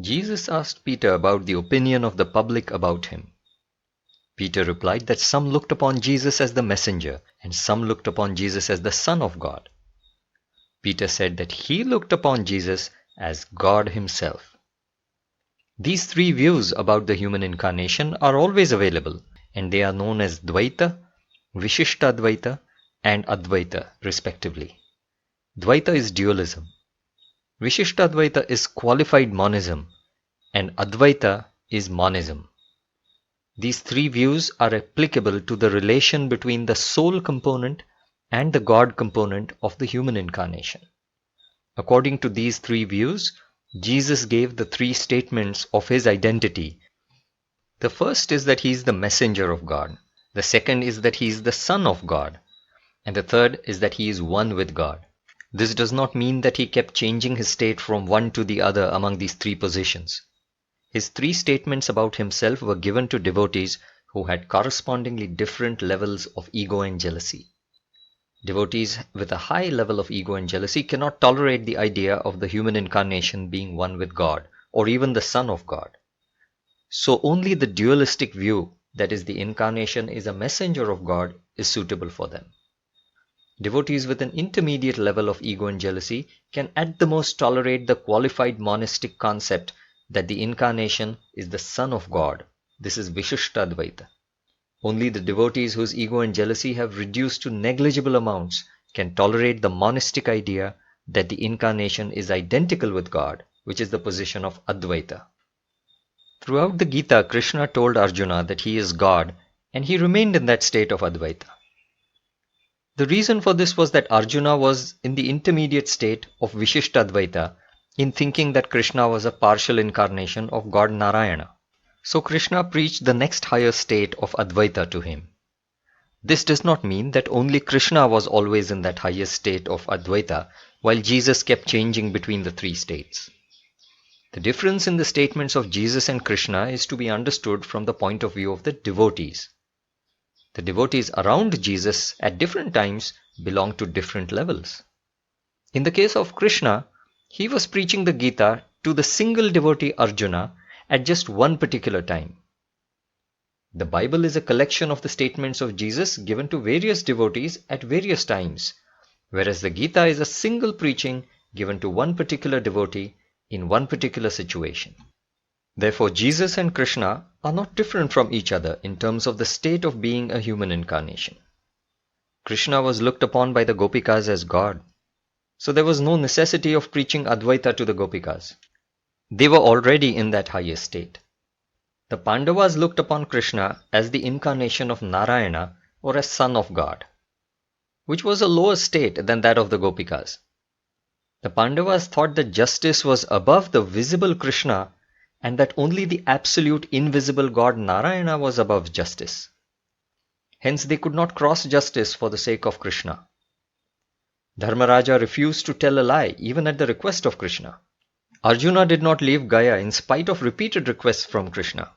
Jesus asked Peter about the opinion of the public about him. Peter replied that some looked upon Jesus as the messenger, and some looked upon Jesus as the Son of God. Peter said that he looked upon Jesus as God himself. These three views about the human incarnation are always available, and they are known as Dvaita, Vishishtadvaita, and Advaita, respectively. Dvaita is dualism. Vishishtadvaita is qualified monism, and Advaita is monism. These three views are applicable to the relation between the soul component and the God component of the human incarnation. According to these three views, Jesus gave the three statements of his identity. The first is that he is the messenger of God. The second is that he is the Son of God. And the third is that he is one with God. This does not mean that he kept changing his state from one to the other among these three positions. His three statements about himself were given to devotees who had correspondingly different levels of ego and jealousy. Devotees with a high level of ego and jealousy cannot tolerate the idea of the human incarnation being one with God, or even the Son of God. So only the dualistic view, that is, the incarnation is a messenger of God, is suitable for them. Devotees with an intermediate level of ego and jealousy can at the most tolerate the qualified monistic concept that the incarnation is the Son of God. This is Vishishtadvaita. Only the devotees whose ego and jealousy have reduced to negligible amounts can tolerate the monistic idea that the incarnation is identical with God, which is the position of Advaita. Throughout the Gita, Krishna told Arjuna that he is God, and he remained in that state of Advaita. The reason for this was that Arjuna was in the intermediate state of Vishishtadvaita in thinking that Krishna was a partial incarnation of God Narayana. So Krishna preached the next higher state of Advaita to him. This does not mean that only Krishna was always in that highest state of Advaita, while Jesus kept changing between the three states. The difference in the statements of Jesus and Krishna is to be understood from the point of view of the devotees. The devotees around Jesus at different times belong to different levels. In the case of Krishna, he was preaching the Gita to the single devotee Arjuna at just one particular time. The Bible is a collection of the statements of Jesus given to various devotees at various times, whereas the Gita is a single preaching given to one particular devotee in one particular situation. Therefore, Jesus and Krishna are not different from each other in terms of the state of being a human incarnation. Krishna was looked upon by the Gopikas as God, so there was no necessity of preaching Advaita to the Gopikas. They were already in that highest state. The Pandavas looked upon Krishna as the incarnation of Narayana, or as Son of God, which was a lower state than that of the Gopikas. The Pandavas thought that justice was above the visible Krishna and that only the absolute invisible God Narayana was above justice. Hence they could not cross justice for the sake of Krishna. Dharmaraja refused to tell a lie even at the request of Krishna. Arjuna did not leave Gaya in spite of repeated requests from Krishna.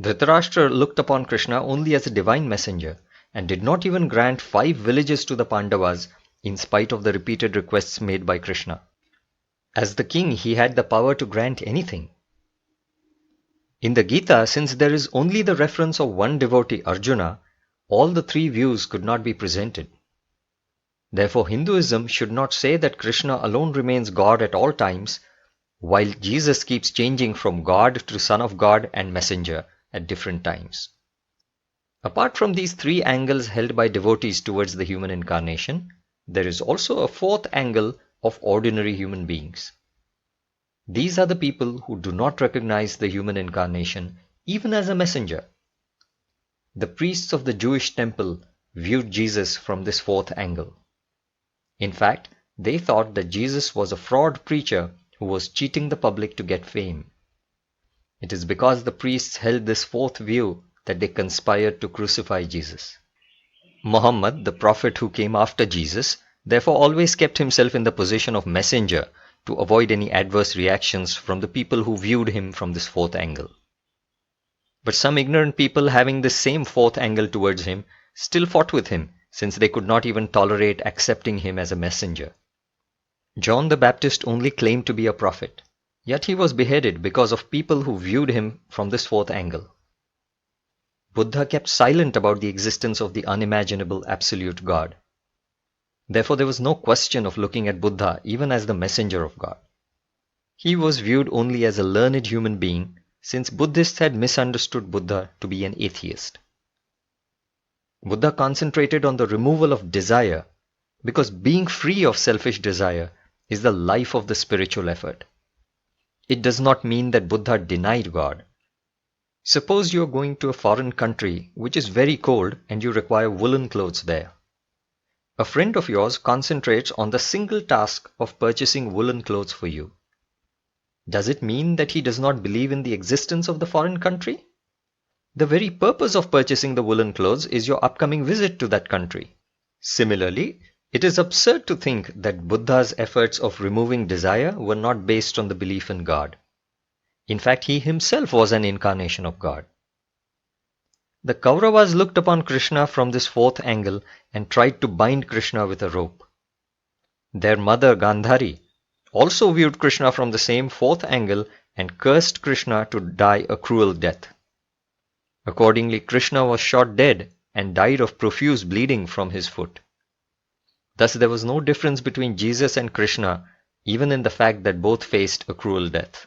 Dhritarashtra looked upon Krishna only as a divine messenger and did not even grant 5 villages to the Pandavas in spite of the repeated requests made by Krishna. As the king, he had the power to grant anything. In the Gita, since there is only the reference of one devotee, Arjuna, all the three views could not be presented. Therefore, Hinduism should not say that Krishna alone remains God at all times, while Jesus keeps changing from God to Son of God and Messenger at different times. Apart from these three angles held by devotees towards the human incarnation, there is also a fourth angle of ordinary human beings. These are the people who do not recognize the human incarnation even as a messenger. The priests of the Jewish temple viewed Jesus from this fourth angle. In fact, they thought that Jesus was a fraud preacher who was cheating the public to get fame. It is because the priests held this fourth view that they conspired to crucify Jesus. Muhammad, the prophet who came after Jesus, therefore always kept himself in the position of messenger to avoid any adverse reactions from the people who viewed him from this fourth angle. But some ignorant people having this same fourth angle towards him still fought with him, since they could not even tolerate accepting him as a messenger. John the Baptist only claimed to be a prophet. Yet he was beheaded because of people who viewed him from this fourth angle. Buddha kept silent about the existence of the unimaginable absolute God. Therefore, there was no question of looking at Buddha even as the messenger of God. He was viewed only as a learned human being, since Buddhists had misunderstood Buddha to be an atheist. Buddha concentrated on the removal of desire, because being free of selfish desire is the life of the spiritual effort. It does not mean that Buddha denied God. Suppose you are going to a foreign country which is very cold and you require woolen clothes there. A friend of yours concentrates on the single task of purchasing woolen clothes for you. Does it mean that he does not believe in the existence of the foreign country? The very purpose of purchasing the woolen clothes is your upcoming visit to that country. Similarly, it is absurd to think that Buddha's efforts of removing desire were not based on the belief in God. In fact, he himself was an incarnation of God. The Kauravas looked upon Krishna from this fourth angle and tried to bind Krishna with a rope. Their mother Gandhari also viewed Krishna from the same fourth angle and cursed Krishna to die a cruel death. Accordingly, Krishna was shot dead and died of profuse bleeding from his foot. Thus there was no difference between Jesus and Krishna, even in the fact that both faced a cruel death.